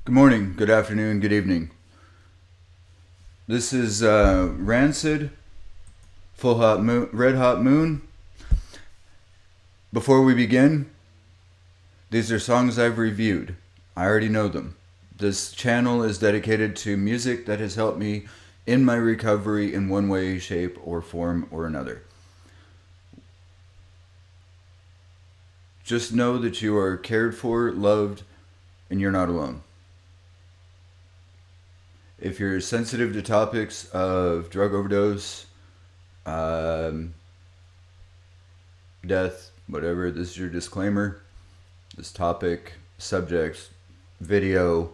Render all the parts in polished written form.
Good morning, good afternoon, good evening. This is Rancid, Full Hot Moon, Red Hot Moon. Before we begin, these are songs I've reviewed. I already know them. This channel is dedicated to music that has helped me in my recovery in one way, shape, or form or another. Just know that you are cared for, loved, and you're not alone. If you're sensitive to topics of drug overdose, death, whatever, this is your disclaimer. This topic, subject, video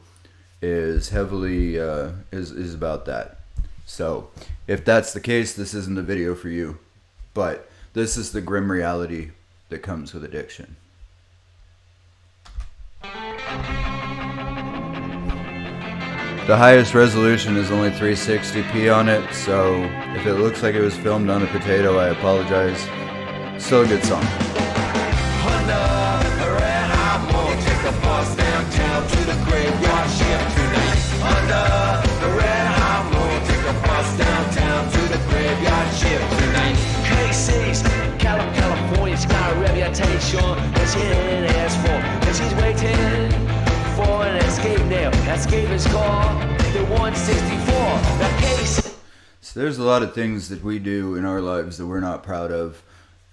is heavily is about that. So, if that's the case, this isn't the video for you. But this is the grim reality that comes with addiction. The highest resolution is only 360p on it, so if it looks like it was filmed on a potato, I apologize. Still a good song. California's got a reputation that she didn't ask for, and she's waiting for an escape now. Escape is called the 164. That case. So there's a lot of things that we do in our lives that we're not proud of,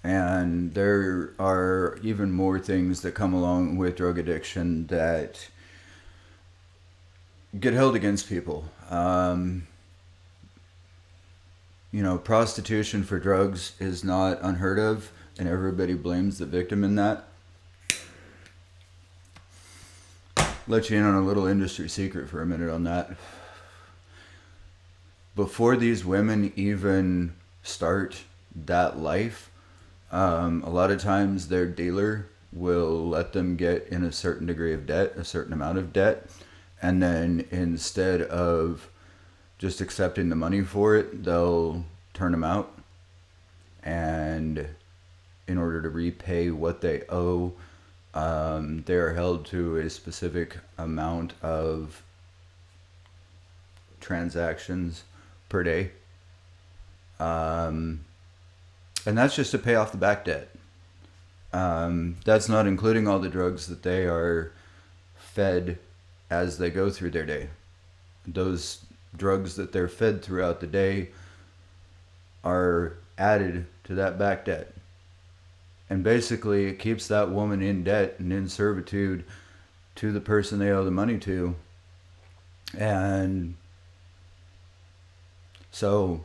and there are even more things that come along with drug addiction that get held against people. Prostitution for drugs is not unheard of, and everybody blames the victim in that. Let you in on a little industry secret for a minute on that. Before these women even start that life, a lot of times their dealer will let them get in a certain degree of debt, a certain amount of debt, and then instead of just accepting the money for it, they'll turn them out. And in order to repay what they owe, they are held to a specific amount of transactions per day. And that's just to pay off the back debt. That's not including all the drugs that they are fed as they go through their day. Those drugs that they're fed throughout the day are added to that back debt. And basically, it keeps that woman in debt and in servitude to the person they owe the money to. And so,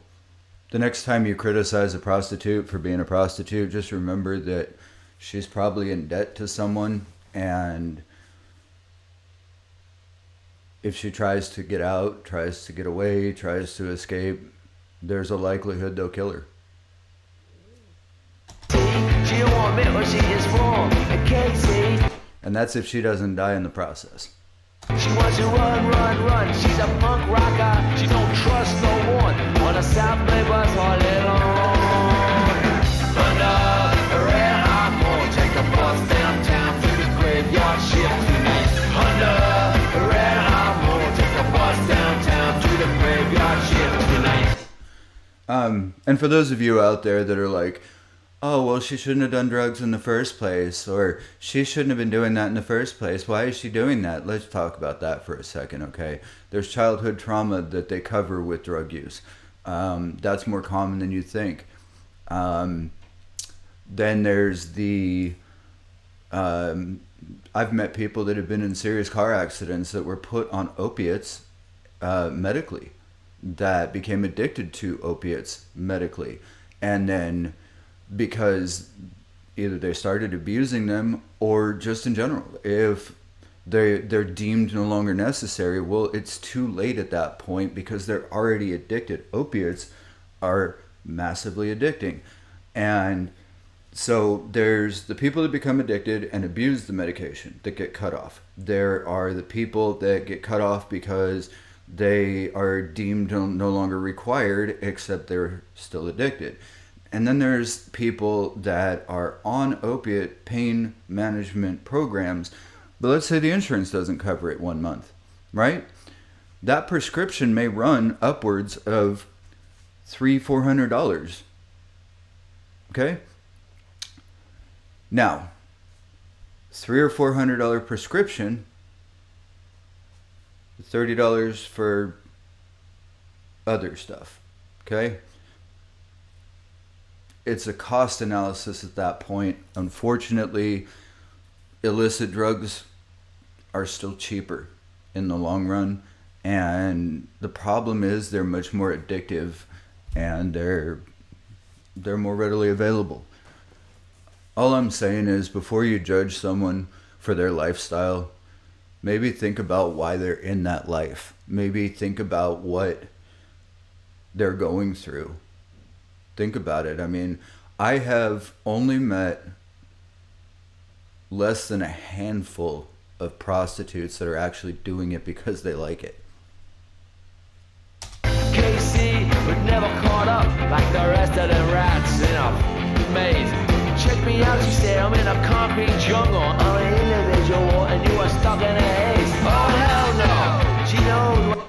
the next time you criticize a prostitute for being a prostitute, just remember that she's probably in debt to someone. And if she tries to get out, tries to get away, tries to escape, there's a likelihood they'll kill her. She don't want to admit what she is wrong. And Casey, And that's if she doesn't die in the process. she wants to run. She's a punk rocker. She don't trust no one. On a South Bay bus all day long. Under a red hot moon, take the bus downtown to the graveyard shift tonight. Under a red hot moon, take the bus downtown to the graveyard shift tonight. And for those of you out there that are like, oh, well, she shouldn't have done drugs in the first place, or she shouldn't have been doing that in the first place. Why is she doing that? Let's talk about that for a second, okay? There's childhood trauma that they cover with drug use. That's more common than you think. Then there's the... I've met people that have been in serious car accidents that were put on opiates medically, that became addicted to opiates medically. And then because either they started abusing them or just in general, if they're deemed no longer necessary, well, it's too late at that point because they're already addicted. Opiates are massively addicting. And so there's the people that become addicted and abuse the medication that get cut off. There are the people that get cut off because they are deemed no longer required, except they're still addicted. And then there's people that are on opiate pain management programs, but let's say the insurance doesn't cover it 1 month. right? That prescription may run upwards of $300-$400. Okay? Now, $300 or $400 prescription, $30 for other stuff. Okay? It's a cost analysis at that point. Unfortunately, illicit drugs are still cheaper in the long run, and the problem is they're much more addictive, and they're more readily available. All I'm saying is, before you judge someone for their lifestyle, maybe think about why they're in that life. Maybe think about what they're going through. Think about it. I mean, I have only met less than a handful of prostitutes that are actually doing it because they like it. KC would never caught up like the rest of the rats in a maze. Check me out, she said, I'm in a concrete jungle. I'm an individual and you are stuck in a haze. Oh hell no, she knows.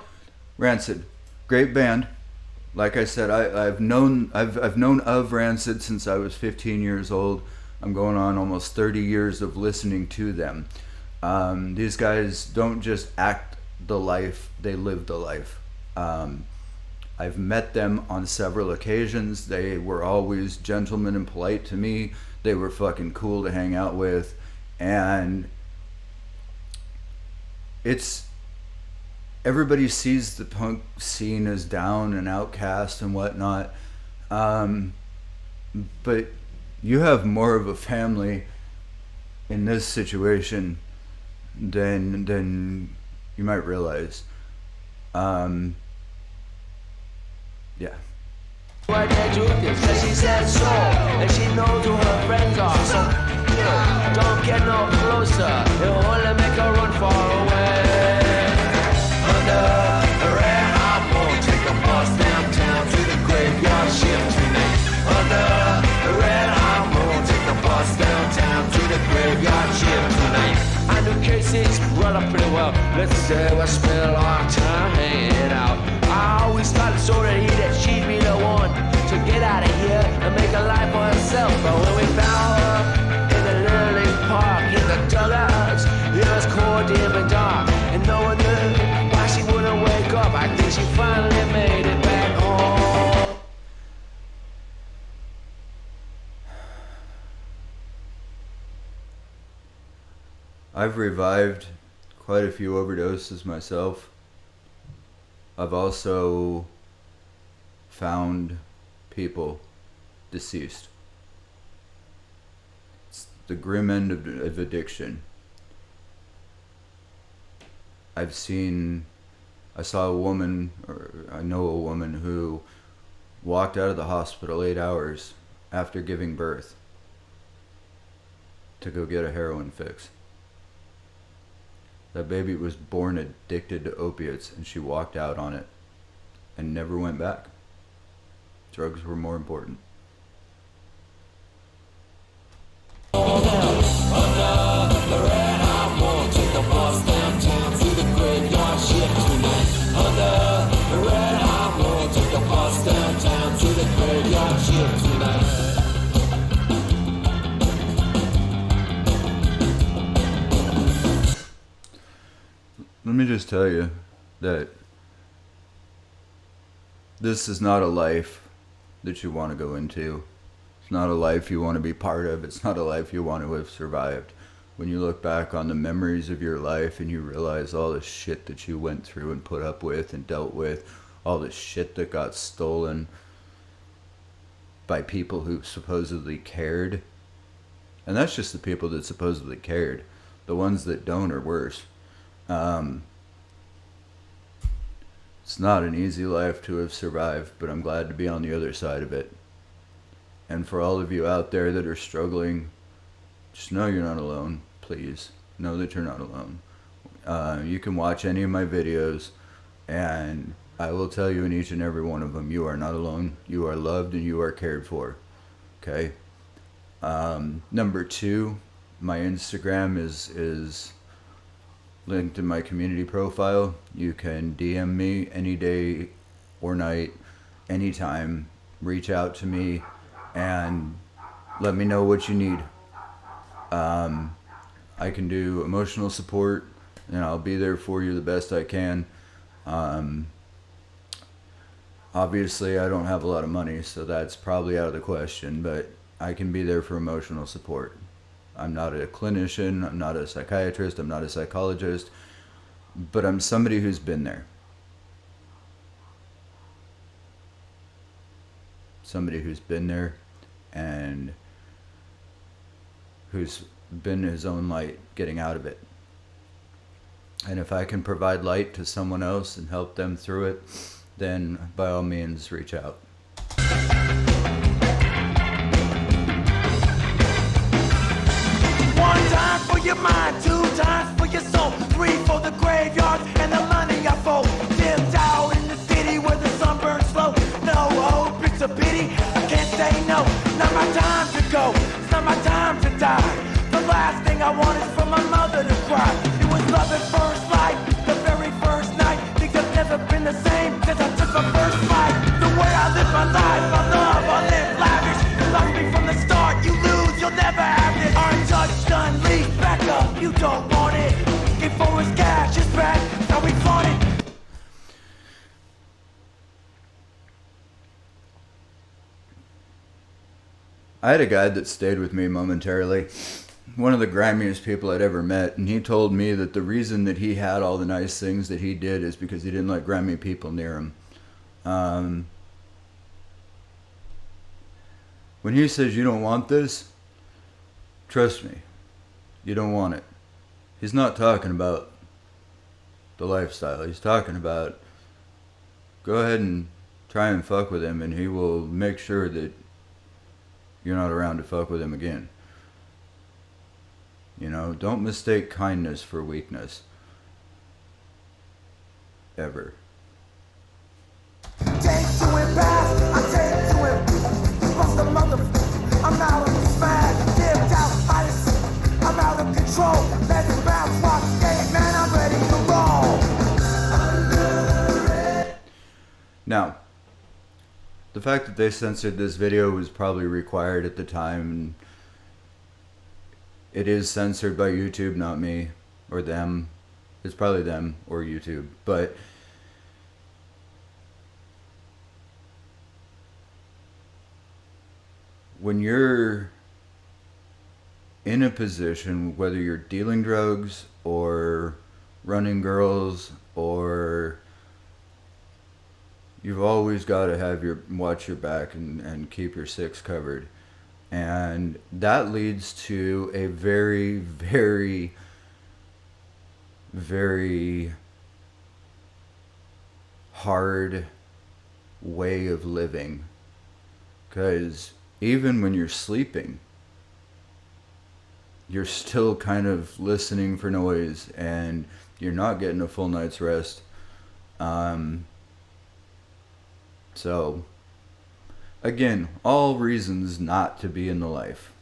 Rancid, great band. Like I said, I've known of Rancid since I was 15 years old. I'm going on almost 30 years of listening to them. These guys don't just act the life, they live the life. I've met them on several occasions. They were always gentlemen and polite to me. They were fucking cool to hang out with. And everybody sees the punk scene as down and outcast and whatnot. But you have more of a family in this situation than you might realize. Yeah. What the truth is that she said so, and she knows who her friends are. So, don't get no closer, it'll only make her run far away. Under a red hot moon, take a bus downtown to the graveyard shift tonight. Under a red hot moon, take a bus downtown to the graveyard shift tonight. I knew Casey's run up pretty well. Let's say we spent a lot of time hanging out. I always thought it's sort of he that she'd be the one to get out of here and make a life for herself. But when we found her in the Little League Park, in the dugouts, it was cold, dim and dark, and no one knew why she wouldn't wake up. I think she finally made it back home. I've revived quite a few overdoses myself. I've also found people deceased. It's the grim end of addiction. I saw a woman, or I know a woman who walked out of the hospital 8 hours after giving birth to go get a heroin fix. That baby was born addicted to opiates, and she walked out on it and never went back. Drugs were more important. Let me just tell you that this is not a life that you want to go into. It's not a life you want to be part of. It's not a life you want to have survived. When you look back on the memories of your life and you realize all the shit that you went through and put up with and dealt with, all the shit that got stolen by people who supposedly cared. And that's just the people that supposedly cared. The ones that don't are worse. It's not an easy life to have survived, but I'm glad to be on the other side of it. And for all of you out there that are struggling, just know you're not alone. Please know that you're not alone. You can watch any of my videos, and I will tell you in each and every one of them, you are not alone. You are loved and you are cared for. Okay? Number 2, my Instagram is linked in my community profile. You can DM me any day or night, anytime. Reach out to me and let me know what you need. I can do emotional support, and I'll be there for you the best I can. Obviously, I don't have a lot of money, so that's probably out of the question, but I can be there for emotional support. I'm not a clinician, I'm not a psychiatrist, I'm not a psychologist, but I'm somebody who's been there. Somebody who's been there and who's been his own light getting out of it. And if I can provide light to someone else and help them through it, then by all means reach out. One time for your mind, two times for your soul, three for the graveyards and the money I fold. Dipped out in the city where the sun burns slow. No hope, it's a pity, I can't say no. Not my time to go, it's not my time to die. The last thing I want is for my mother to cry. It was love at first light, the very first night. Things have never been the same since I took my first flight. The way I live my life, I love, I live lavish. You lost me from the start, you lose, you'll never have this. Untouched, unleashed, back up, you don't want it. Get for his cash, it's back, it's how we flaunt it. I had a guy that stayed with me momentarily, one of the grimiest people I'd ever met, and he told me that the reason that he had all the nice things that he did is because he didn't let grimy people near him. When he says you don't want this, trust me, you don't want it. He's not talking about the lifestyle. He's talking about go ahead and try and fuck with him, and he will make sure that you're not around to fuck with him again. You know, don't mistake kindness for weakness. Ever. Take to it back, I take to it. Bust the mother, I'm out of the smack. Dipped out, I'm out of control. Let it bounce, watch the game, man, I'm ready to roll. Now, the fact that they censored this video was probably required at the time. It is censored by YouTube, not me or them. It's probably them or YouTube. But when you're in a position, whether you're dealing drugs or running girls, or you've always got to have watch your back and keep your six covered. And that leads to a very, very, very hard way of living. Because even when you're sleeping, you're still kind of listening for noise and you're not getting a full night's rest. So, again, all reasons not to be in the life.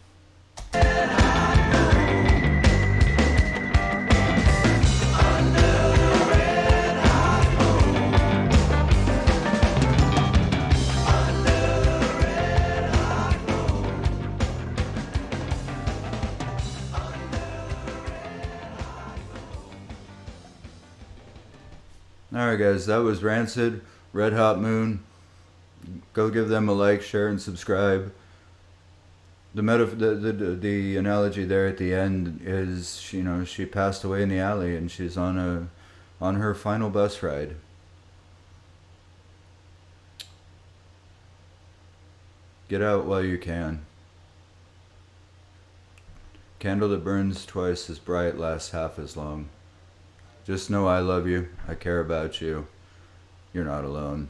Alright guys, that was Rancid, Red Hot Moon. Go give them a like, share, and subscribe. The analogy there at the end is, you know, she passed away in the alley and she's on her final bus ride. Get out while you can. Candle that burns twice as bright lasts half as long. Just know I love you. I care about you. You're not alone.